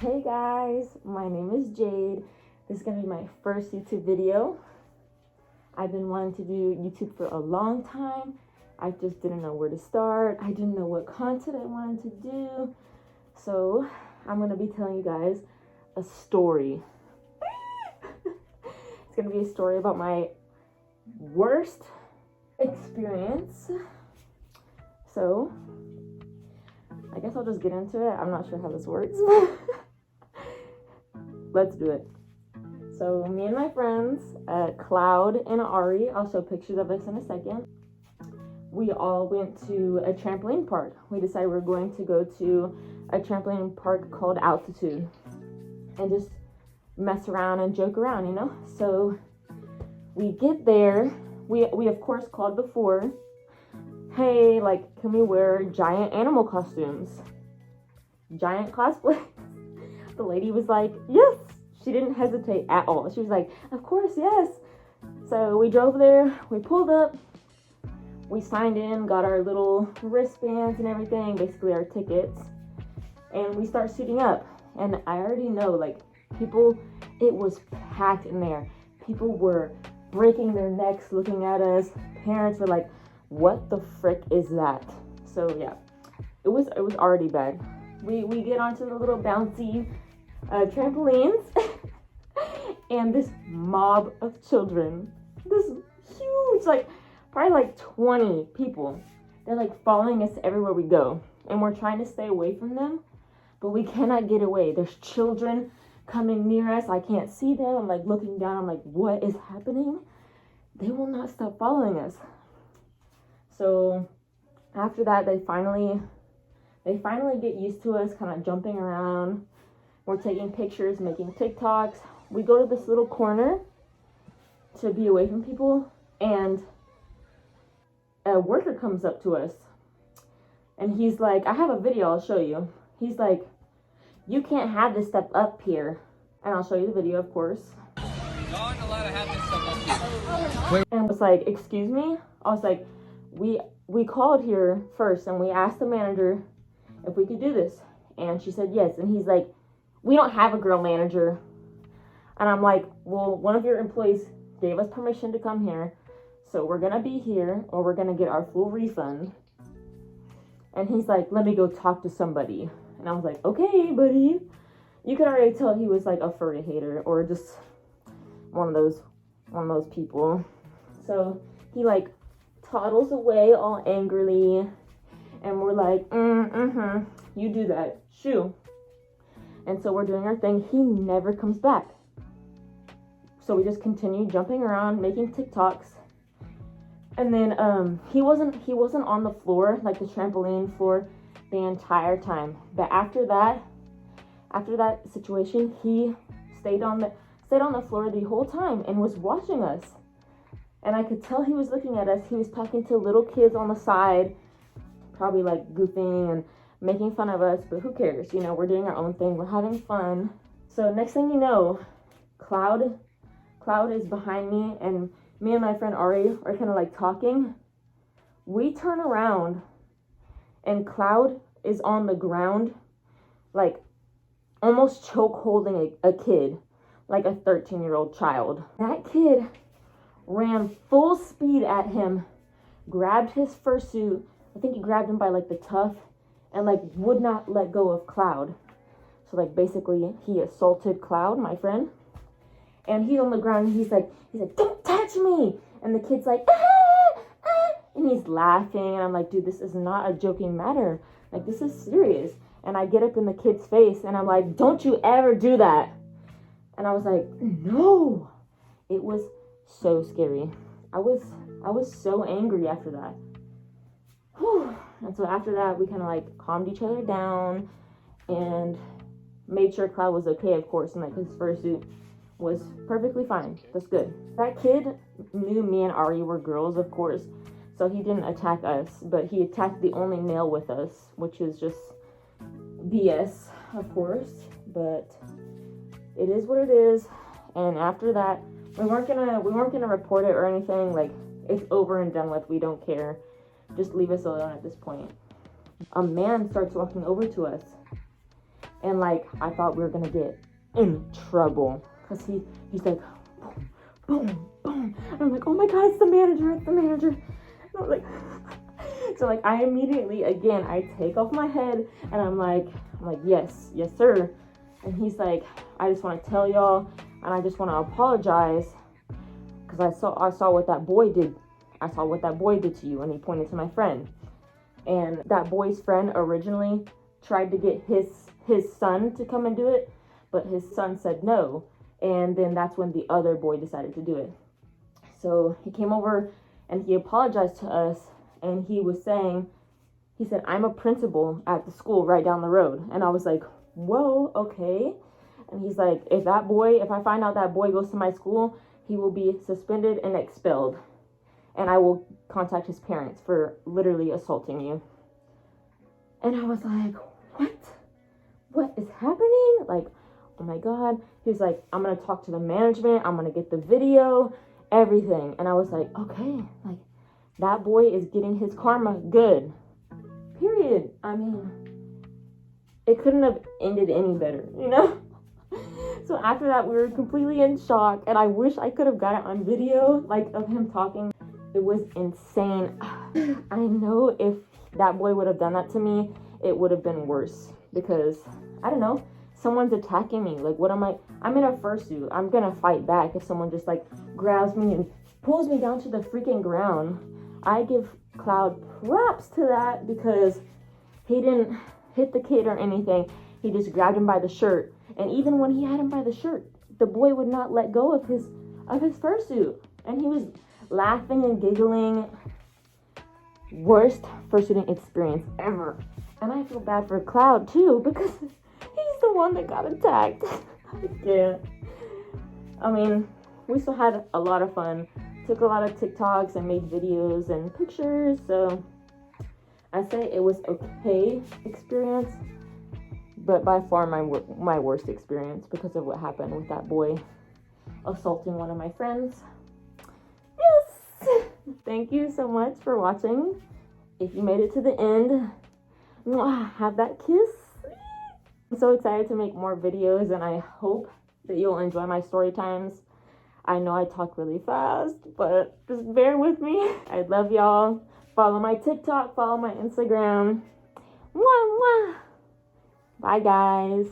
Hey guys, my name is Jade. This is gonna be my first YouTube video. I've been wanting to do YouTube for a long time. I just didn't know where to start. I didn't know what content I wanted to do. So I'm gonna be telling you guys a story. It's gonna be a story about my worst experience. So I guess I'll just get into it. I'm not sure how this works. Let's do it. So me and my friends, Cloud and Ari, I'll show pictures of us in a second. We all went to a trampoline park. We decided we were going to go to a trampoline park called Altitude and just mess around and joke around, you know? So we get there. We of course called before. Hey, like, can we wear giant animal costumes? Giant cosplay? The lady was like, yes. She didn't hesitate at all. She was like, of course, yes. So we drove there, we pulled up, we signed in, got our little wristbands and everything, basically our tickets, and we start suiting up. And I already know, like, people, it was packed in there. People were breaking their necks looking at us. Parents were like, what the frick is that? So yeah, it was already bad. We get onto the little bouncy trampolines and this mob of children, this huge, like probably like 20 people, they're like following us everywhere we go, and we're trying to stay away from them, but we cannot get away. There's children coming near us. I can't see them. I'm like looking down. I'm like, what is happening? They will not stop following us. So after that, they finally get used to us kind of jumping around. We're taking pictures, making TikToks. We go to this little corner to be away from people, and a worker comes up to us, and he's like, I have a video, I'll show you. He's like, you can't have this stuff up here. And I'll show you the video, of course. Not allowed to have this stuff up here. And I was like, excuse me? I was like, we called here first, and we asked the manager if we could do this. And she said yes. And he's like, we don't have a girl manager. And I'm like, well, one of your employees gave us permission to come here, so we're gonna be here or we're gonna get our full refund. And he's like, let me go talk to somebody. And I was like, okay, buddy. You could already tell he was like a furry hater or just one of those people. So he like toddles away all angrily, and we're like, you do that, shoo. And so we're doing our thing. He never comes back. So we just continue jumping around, making TikToks. And then he wasn't on the floor, like the trampoline floor, the entire time. But after that situation, he stayed on the floor the whole time and was watching us. And I could tell he was looking at us. He was talking to little kids on the side, probably like goofing and making fun of us, but who cares? You know, we're doing our own thing. We're having fun. So next thing you know, Cloud is behind me, and me and my friend Ari are kind of like talking. We turn around, and Cloud is on the ground, like almost choke holding a kid, like a 13-year-old child. That kid ran full speed at him, grabbed his fursuit. I think he grabbed him by like the tuft, and like would not let go of Cloud. So like basically he assaulted Cloud, my friend. And he's on the ground, and he's like, don't touch me. And the kid's like, and he's laughing, and I'm like, dude, this is not a joking matter. Like, this is serious. And I get up in the kid's face, and I'm like, don't you ever do that. And I was like, no. It was so scary. I was so angry after that. Whew. And so after that, we kind of like calmed each other down and made sure Cloud was okay, of course, and like his fursuit was perfectly fine. That's good. That kid knew me and Ari were girls, of course, so he didn't attack us, but he attacked the only male with us, which is just BS, of course, but it is what it is. And after that, we weren't gonna report it or anything. Like, it's over and done with. We don't care. Just leave us alone at this point. A man starts walking over to us, And like, I thought we were gonna get in trouble. Cause he's like, boom, boom, boom. And I'm like, oh my God, it's the manager, it's the manager. And I was like, so like, I immediately, again, I take off my head and I'm like, yes, sir. And he's like, I just want to tell y'all, and I just want to apologize, because I saw what that boy did. I saw what that boy did to you. And he pointed to my friend. And that boy's friend originally tried to get his son to come and do it, but his son said no. And then that's when the other boy decided to do it. So he came over and he apologized to us, and he said, I'm a principal at the school right down the road. And I was like, whoa, okay. And he's like, if I find out that boy goes to my school, he will be suspended and expelled. And I will contact his parents for literally assaulting you. And I was like, what is happening? Like, oh my God. He was like, I'm going to talk to the management. I'm going to get the video, everything. And I was like, okay, like, that boy is getting his karma good. Period. I mean, it couldn't have ended any better, you know? So after that, we were completely in shock, and I wish I could have got it on video, like, of him talking. It was insane. I know if that boy would have done that to me, it would have been worse, because, I don't know, someone's attacking me. Like, I'm in a fursuit. I'm gonna fight back if someone just, like, grabs me and pulls me down to the freaking ground. I give Cloud props to that, because he didn't hit the kid or anything. He just grabbed him by the shirt. And even when he had him by the shirt, the boy would not let go of his fursuit. And he was laughing and giggling. Worst fursuiting experience ever. And I feel bad for Cloud too, because he's the one that got attacked. I can't. I mean, we still had a lot of fun. Took a lot of TikToks and made videos and pictures. So I say it was okay experience, but by far my worst experience, because of what happened with that boy assaulting one of my friends. Yes! Thank you so much for watching. If you made it to the end, have that kiss. I'm so excited to make more videos, and I hope that you'll enjoy my story times. I know I talk really fast, but just bear with me. I love y'all. Follow my TikTok, follow my Instagram. Mwah, mwah. Bye, guys.